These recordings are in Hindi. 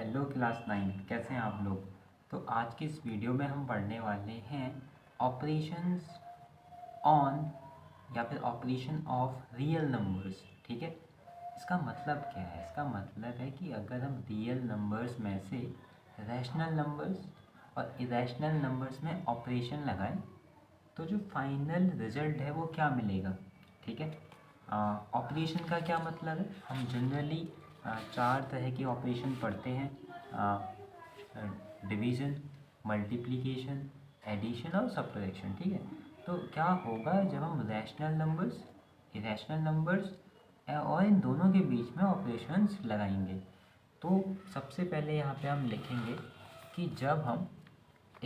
हेलो क्लास 9, कैसे हैं आप लोग। तो आज की इस वीडियो में हम पढ़ने वाले हैं ऑपरेशंस ऑन या फिर ऑपरेशन ऑफ रियल नंबर्स। ठीक है, इसका मतलब क्या है? इसका मतलब है कि अगर हम रियल नंबर्स में से रैशनल नंबर्स और इरेशनल नंबर्स में ऑपरेशन लगाएं तो जो फाइनल रिजल्ट है वो क्या मिलेगा। ठीक है, ऑपरेशन का क्या मतलब है? हम जनरली चार तरह के ऑपरेशन पढ़ते हैं: डिवीज़न, मल्टीप्लिकेशन, एडिशन और सब्ट्रैक्शन। ठीक है, तो क्या होगा जब हम रैशनल नंबर्स, इरेशनल नंबर्स और इन दोनों के बीच में ऑपरेशंस लगाएंगे। तो सबसे पहले यहाँ पे हम लिखेंगे कि जब हम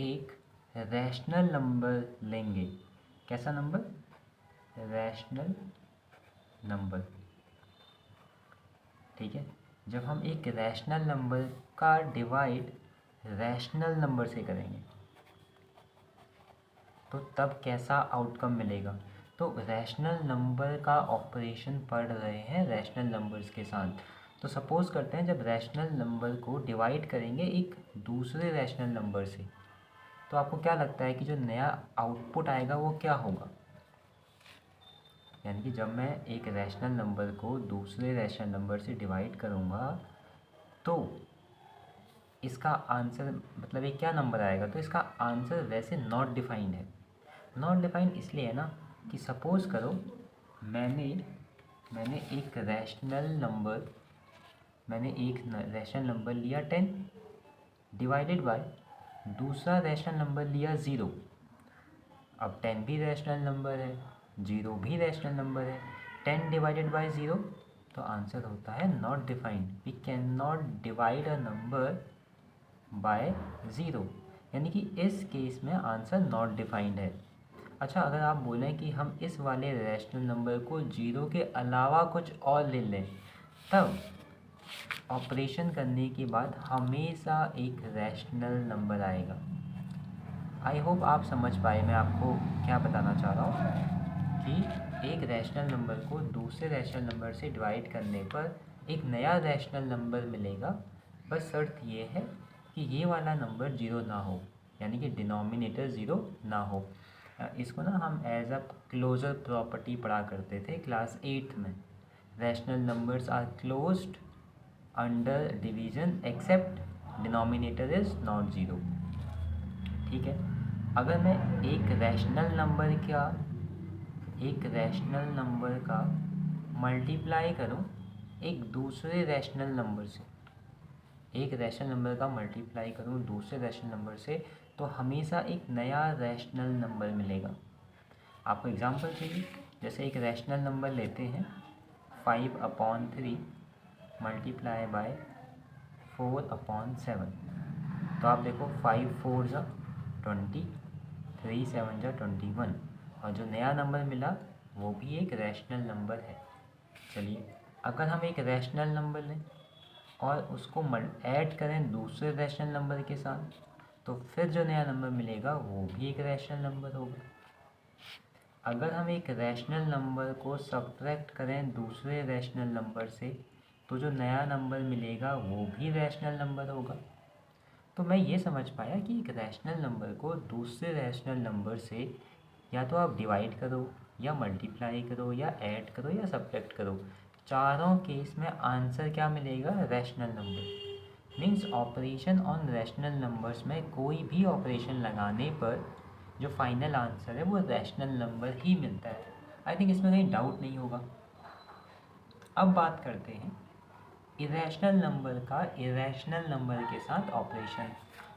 एक रैशनल नंबर लेंगे, कैसा नंबर? Rational number. ठीक है, जब हम एक रैशनल नंबर का डिवाइड रैशनल नंबर से करेंगे तो तब कैसा आउटकम मिलेगा। तो रैशनल नंबर का ऑपरेशन पढ़ रहे हैं रैशनल नंबर्स के साथ। तो सपोज़ करते हैं जब रैशनल नंबर को डिवाइड करेंगे एक दूसरे रैशनल नंबर से, तो आपको क्या लगता है कि जो नया आउटपुट आएगा वो क्या होगा? यानी कि जब मैं एक रैशनल नंबर को दूसरे रैशनल नंबर से डिवाइड करूँगा तो इसका आंसर मतलब ये क्या नंबर आएगा? तो इसका आंसर वैसे नॉट डिफाइंड है। नॉट डिफाइंड इसलिए है ना कि सपोज़ करो मैंने मैंने एक रैशनल नंबर लिया 10 डिवाइडेड बाय दूसरा रैशनल नंबर लिया 0। अब 10 भी रैशनल नंबर है, 0 भी रैशनल नंबर है, 10 डिवाइडेड बाय 0, तो आंसर होता है not defined. We can not divide a number by 0, यानी कि इस केस में आंसर नॉट डिफाइंड है। अच्छा, अगर आप बोलें कि हम इस वाले रैशनल नंबर को 0 के अलावा कुछ और ले लें, तब ऑपरेशन करने के बाद हमेशा एक रैशनल नंबर आएगा। आई होप आप समझ पाए मैं आपको क्या बताना चाह रहा हूँ कि एक रैशनल नंबर को दूसरे रैशनल नंबर से डिवाइड करने पर एक नया रैशनल नंबर मिलेगा। बस शर्त ये है कि ये वाला नंबर 0 ना हो, यानी कि डिनोमिनेटर 0 ना हो। इसको ना हम एज अ क्लोजर प्रॉपर्टी पढ़ा करते थे क्लास 8 में। Rational numbers are closed under division except denominator is not 0। ठीक है, अगर मैं एक रैशनल नंबर का मल्टीप्लाई करूं एक दूसरे रैशनल नंबर से, एक रैशनल नंबर का मल्टीप्लाई करूं दूसरे रैशनल नंबर से, तो हमेशा एक नया रैशनल नंबर मिलेगा। आपको एग्जांपल चाहिए? जैसे एक रैशनल नंबर लेते हैं 5/3 मल्टीप्लाई बाय 4/7। तो आप देखो 5 4 जा 20, 3 7 जा 21, और जो नया नंबर मिला वो भी एक रैशनल नंबर है। चलिए, अगर हम एक रैशनल नंबर लें और उसको ऐड करें दूसरे रैशनल नंबर के साथ, तो फिर जो नया नंबर मिलेगा वो भी एक रैशनल नंबर होगा। अगर हम एक रैशनल नंबर को सब्ट्रैक्ट करें दूसरे रैशनल नंबर से, तो जो नया नंबर मिलेगा वो भी रैशनल नंबर होगा। तो मैं ये समझ पाया कि एक रैशनल नंबर को दूसरे रैशनल नंबर से या तो आप डिवाइड करो या मल्टीप्लाई करो या ऐड करो या सब्ट्रैक्ट करो, चारों केस में आंसर क्या मिलेगा? Rational number. Means operation on rational numbers में कोई भी ऑपरेशन लगाने पर जो फाइनल आंसर है वो रैशनल नंबर ही मिलता है। आई थिंक इसमें कहीं डाउट नहीं होगा। अब बात करते हैं इरेशनल नंबर का इरेशनल नंबर के साथ ऑपरेशन।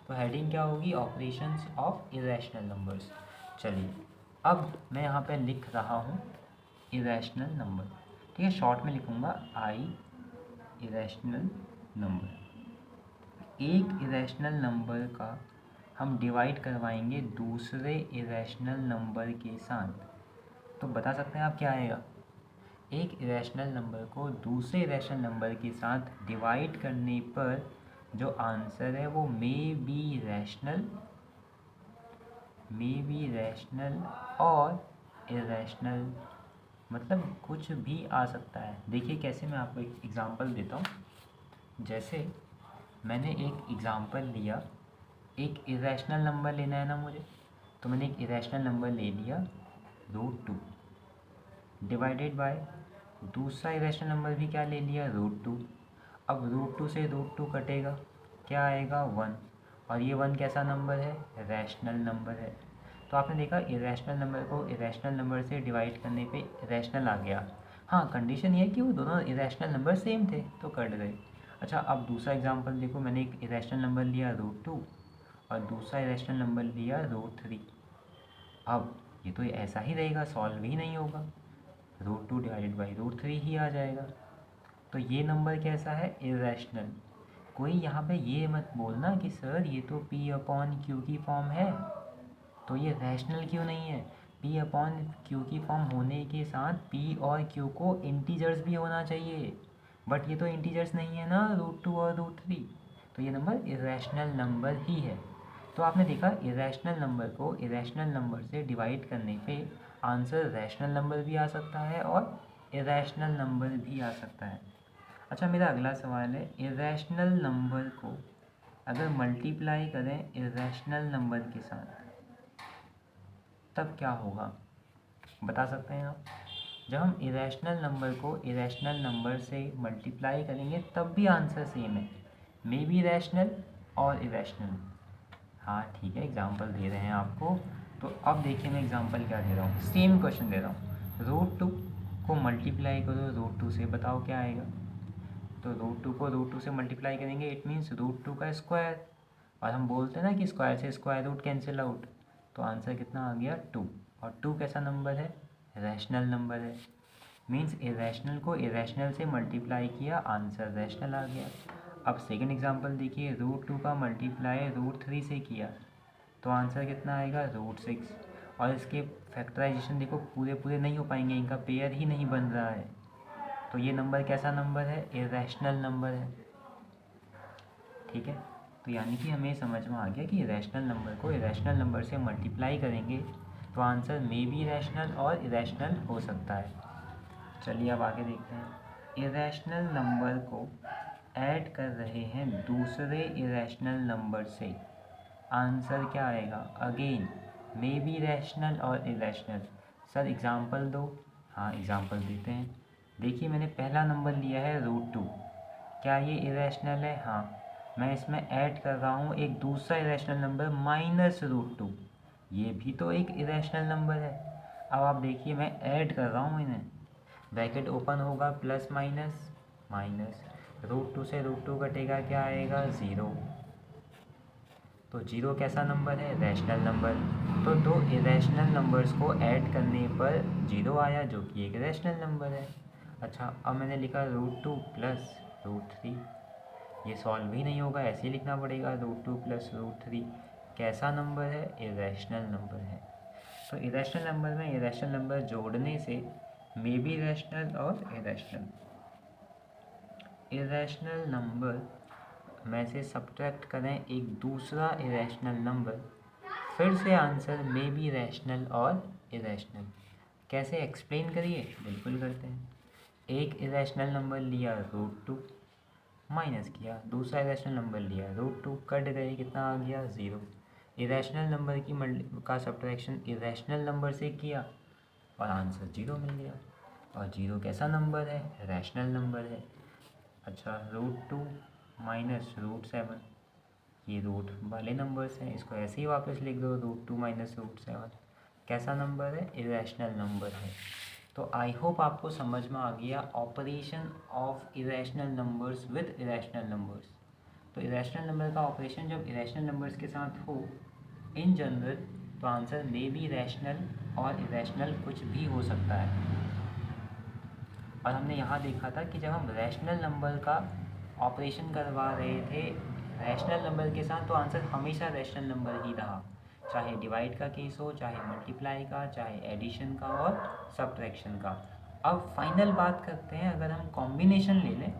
तो हेडिंग क्या होगी? Operations of irrational numbers. चलिए, अब मैं यहाँ पे लिख रहा हूँ इरेशनल नंबर। ठीक है, शॉर्ट में लिखूँगा आई इरेशनल नंबर। एक इरेशनल नंबर का हम डिवाइड करवाएंगे दूसरे इरेशनल नंबर के साथ, तो बता सकते हैं आप क्या आएगा? एक इरेशनल नंबर को दूसरे इरेशनल नंबर के साथ डिवाइड करने पर जो आंसर है वो मे बी रैशनल और इरेशनल, मतलब कुछ भी आ सकता है। देखिए कैसे, मैं आपको एक एग्जांपल देता हूँ। जैसे मैंने एक एग्ज़ाम्पल लिया, एक इरेशनल नंबर लेना है ना मुझे, तो मैंने एक इरेशनल नंबर ले लिया √2 डिवाइडेड बाय दूसरा इरेशनल नंबर भी क्या ले लिया √2। अब √2 से √2 कटेगा, क्या आएगा 1, और ये 1 कैसा नंबर है, रैशनल नंबर है। तो आपने देखा इरेशनल नंबर को इरेशनल नंबर से डिवाइड करने पे इरेशनल आ गया। हाँ, कंडीशन ये है कि वो दोनों इरेशनल नंबर सेम थे तो कट गए। अच्छा, अब दूसरा एग्जांपल देखो, मैंने एक इरेशनल नंबर लिया √2 और दूसरा इरेशनल नंबर लिया √3। अब ये तो ऐसा ही रहेगा, सॉल्व ही नहीं होगा, √2 डिवाइडेड बाई √3 ही आ जाएगा। तो ये नंबर कैसा है, इरेशनल। कोई यहाँ पे ये मत बोलना कि सर ये तो P/Q की फॉर्म है, तो ये रैशनल क्यों नहीं है। P/Q की फॉर्म होने के साथ P और Q को इंटीजर्स भी होना चाहिए, बट ये तो इंटीजर्स नहीं है ना, √2 और √3, तो ये नंबर इरेशनल नंबर ही है। तो आपने देखा इरेशनल नंबर को इरेशनल नंबर से डिवाइड करने पे आंसर रैशनल नंबर भी आ सकता है और इरेशनल नंबर भी आ सकता है। अच्छा, मेरा अगला सवाल है, इरेशनल नंबर को अगर मल्टीप्लाई करें इरेशनल नंबर के साथ तब क्या होगा, बता सकते हैं आप। जब हम इरेशनल नंबर को इरेशनल नंबर से मल्टीप्लाई करेंगे तब भी आंसर सेम है, मे बी रैशनल और इरेशनल। हाँ ठीक है, एग्जांपल दे रहे हैं आपको। तो अब देखिए मैं एग्जांपल क्या दे रहा हूँ, सेम क्वेश्चन दे रहा हूँ। √2 को मल्टीप्लाई करो √2 से, बताओ क्या आएगा। तो √2 को √2 से मल्टीप्लाई करेंगे, इट मीन्स √2 का स्क्वायर, और हम बोलते हैं ना कि स्क्वायर से स्क्वायर रूट कैंसिल आउट, तो आंसर कितना आ गया 2। और 2 कैसा नंबर है, रैशनल नंबर है। मीन्स इरेशनल को इरेशनल से मल्टीप्लाई किया, आंसर रैशनल आ गया। अब सेकंड एग्जांपल देखिए, √2 का मल्टीप्लाई √3 से किया तो आंसर कितना आएगा, √6। और इसके फैक्टराइजेशन देखो पूरे पूरे नहीं हो पाएंगे, इनका पेयर ही नहीं बन रहा है, तो ये नंबर कैसा नंबर है, इरेशनल नंबर है। ठीक है, तो यानी कि हमें समझ में आ गया कि रैशनल नंबर को इरेशनल नंबर से मल्टीप्लाई करेंगे तो आंसर मे बी रैशनल और इरेशनल हो सकता है। चलिए अब आगे देखते हैं, इरेशनल नंबर को ऐड कर रहे हैं दूसरे इरेशनल नंबर से, आंसर क्या आएगा, अगेन मे बी रैशनल और इरेशनल। सर एग्ज़ाम्पल दो। हाँ एग्ज़ाम्पल देते हैं। देखिए मैंने पहला नंबर लिया है √2, क्या ये इरेशनल है, हाँ। मैं इसमें ऐड कर रहा हूँ एक दूसरा इरेशनल नंबर -√2, ये भी तो एक इरेशनल नंबर है। अब आप देखिए मैं ऐड कर रहा हूँ इन्हें, ब्रैकेट ओपन होगा, प्लस माइनस माइनस, √2 से √2 कटेगा, क्या आएगा 0। तो 0 कैसा नंबर है, रैशनल नंबर। तो दो इरेशनल नंबर्स को ऐड करने पर 0 आया, जो कि एक रैशनल नंबर है। अच्छा, अब मैंने लिखा √2 प्लस √3, ये सॉल्व ही नहीं होगा, ऐसे ही लिखना पड़ेगा, √2 प्लस √3 कैसा नंबर है, इरेशनल नंबर है। तो इरेशनल नंबर में इरेशनल नंबर जोड़ने से मे बी रैशनल और इरेशनल। इरेशनल नंबर में से सब्ट्रैक्ट करें एक दूसरा इरेशनल नंबर, फिर से आंसर मे बी रैशनल और इरेशनल। कैसे, एक्सप्लेन करिए। बिल्कुल करते हैं। एक इरेशनल नंबर लिया √2, माइनस किया, दूसरा इरेशनल नंबर लिया √2, कट गए, कितना आ गया 0। इरेशनल नंबर का सब्ट्रैक्शन इरेशनल नंबर से किया और आंसर 0 मिल गया। और 0 कैसा नंबर है, रैशनल नंबर है। अच्छा, √2 माइनस √7, ये रूट वाले नंबर्स हैं, इसको ऐसे ही वापस लिख दो, √2 माइनस √7 कैसा नंबर है, इरेशनल नंबर है। तो आई होप आपको समझ में आ गया operation of irrational numbers with irrational numbers. तो इरेशनल नंबर का ऑपरेशन जब इरेशनल नंबर्स के साथ हो इन जनरल, तो आंसर मे बी रैशनल और इरेशनल कुछ भी हो सकता है। और हमने यहाँ देखा था कि जब हम रैशनल नंबर का ऑपरेशन करवा रहे थे रैशनल नंबर के साथ, तो आंसर हमेशा रैशनल नंबर ही रहा, चाहे डिवाइड का केस हो, चाहे मल्टीप्लाई का, चाहे एडिशन का और सब्ट्रैक्शन का। अब फाइनल बात करते हैं, अगर हम कॉम्बिनेशन ले लें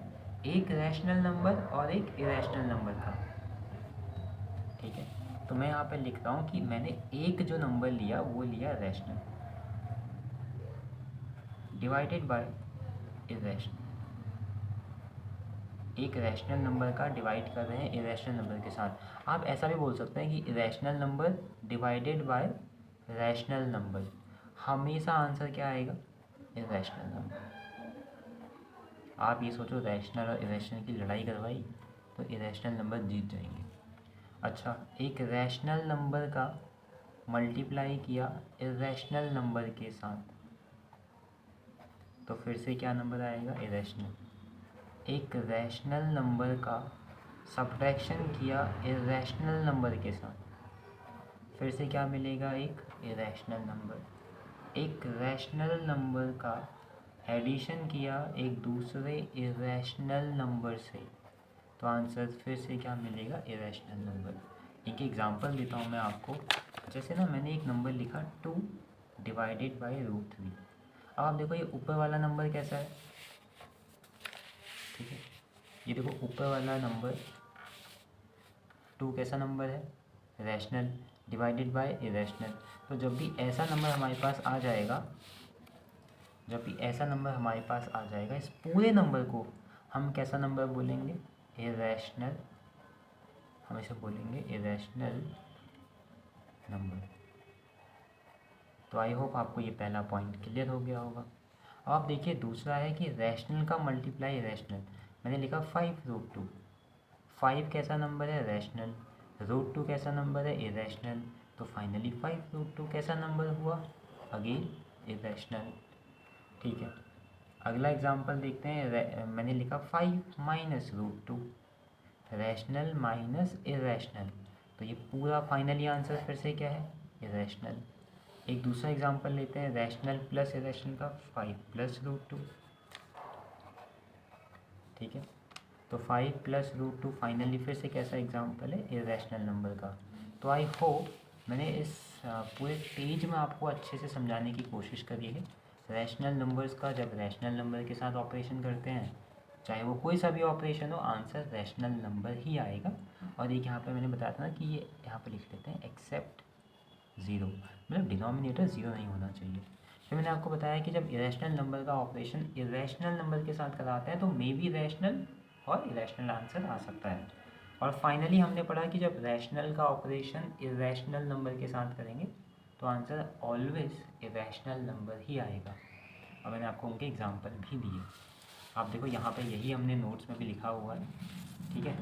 एक रैशनल नंबर और एक इरेशनल नंबर का, ठीक है। तो मैं यहाँ पे लिख रहा हूँ कि मैंने एक जो नंबर लिया वो लिया रैशनल डिवाइडेड बाय इरेशनल। एक रैशनल नंबर का डिवाइड कर रहे हैं इरेशनल नंबर के साथ। आप ऐसा भी बोल सकते हैं कि irrational number divided by rational number, हमेशा आंसर क्या आएगा, इरेशनल नंबर। आप ये सोचो रैशनल और इरेशनल की लड़ाई करवाई तो इरेशनल नंबर जीत जाएंगे। अच्छा, एक रैशनल नंबर का मल्टीप्लाई किया इरेशनल नंबर के साथ तो फिर से क्या नंबर आएगा, इरेशनल। एक रैशनल नंबर का सब्ट्रैक्शन किया इरेशनल नंबर के साथ फिर से क्या मिलेगा, एक इरेशनल नंबर। एक रैशनल नंबर का एडिशन किया एक दूसरे इरेशनल नंबर से तो आंसर फिर से क्या मिलेगा, इरेशनल नंबर। एक एग्जांपल देता हूँ मैं आपको। जैसे ना मैंने एक नंबर लिखा 2 डिवाइडेड बाई √3। अब आप देखो ये ऊपर वाला नंबर कैसा है, ठीक है, ये देखो ऊपर वाला नंबर 2 कैसा नंबर है, रैशनल डिवाइडेड बाय इरेशनल। तो जब भी ऐसा नंबर हमारे पास आ जाएगा, जब भी ऐसा नंबर हमारे पास आ जाएगा, इस पूरे नंबर को हम कैसा नंबर बोलेंगे, इरेशनल, हम इसे बोलेंगे इरेशनल नंबर। तो आई होप आपको ये पहला पॉइंट क्लियर हो गया होगा। अब आप देखिए दूसरा है कि रैशनल का मल्टीप्लाई इरेशनल। मैंने लिखा 5√2। 5 कैसा नंबर है, रैशनल। √2 कैसा नंबर है, इरेशनल। तो फाइनली 5√2 कैसा नंबर हुआ, अगेन इरेशनल। ठीक है, अगला एग्जांपल देखते हैं। मैंने लिखा 5 माइनस √2, रैशनल माइनस इरेशनल। तो ये पूरा फाइनली आंसर फिर से क्या है, इरेशनल। एक दूसरा एग्जांपल लेते हैं, रैशनल प्लस इरेशनल का 5 प्लस √2। ठीक है, तो 5 प्लस √2 फाइनली फिर से कैसा एग्जांपल है, इरेशनल नंबर का। तो आई होप मैंने इस पूरे पेज में आपको अच्छे से समझाने की कोशिश करी है। रैशनल नंबर्स का जब रैशनल नंबर के साथ ऑपरेशन करते हैं, चाहे वो कोई सा भी ऑपरेशन हो, आंसर रैशनल नंबर ही आएगा। और एक यहाँ पे मैंने बताया था ना कि ये यहाँ पे लिख लेते हैं एक्सेप्ट 0, मतलब डिनोमिनेटर 0 नहीं होना चाहिए। फिर मैंने आपको बताया कि जब इरेशनल नंबर का ऑपरेशन इरेशनल नंबर के साथ कराते हैं तो मे बी रैशनल और इरेशनल आंसर आ सकता है। और फाइनली हमने पढ़ा कि जब रैशनल का ऑपरेशन इरेशनल नंबर के साथ करेंगे तो आंसर ऑलवेज इरेशनल नंबर ही आएगा। और मैंने आपको उनके एग्जांपल भी दिए। आप देखो यहाँ पे यही हमने नोट्स में भी लिखा हुआ है, ठीक है,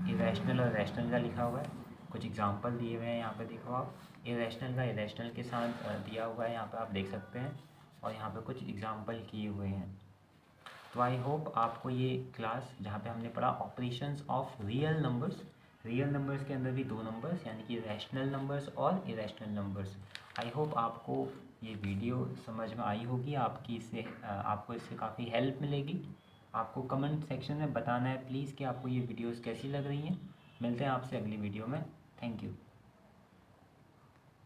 इरेशनल और रैशनल का लिखा हुआ है। कुछ एग्जांपल दिए हुए हैं यहाँ पे, देखो आप इरेशनल का इरेशनल के साथ दिया हुआ है, यहाँ पे आप देख सकते हैं। और यहाँ पे कुछ एग्जांपल किए हुए हैं। तो आई होप आपको ये क्लास जहाँ पे हमने पढ़ा ऑपरेशंस ऑफ रियल नंबर्स के अंदर भी दो नंबर्स यानी कि रैशनल नंबर्स और इरेशनल नंबर्स, आई होप आपको ये वीडियो समझ में आई होगी। आपको इससे काफ़ी हेल्प मिलेगी। आपको कमेंट सेक्शन में बताना है प्लीज़ कि आपको ये वीडियोस कैसी लग रही हैं। मिलते हैं आपसे अगली वीडियो में। Thank you.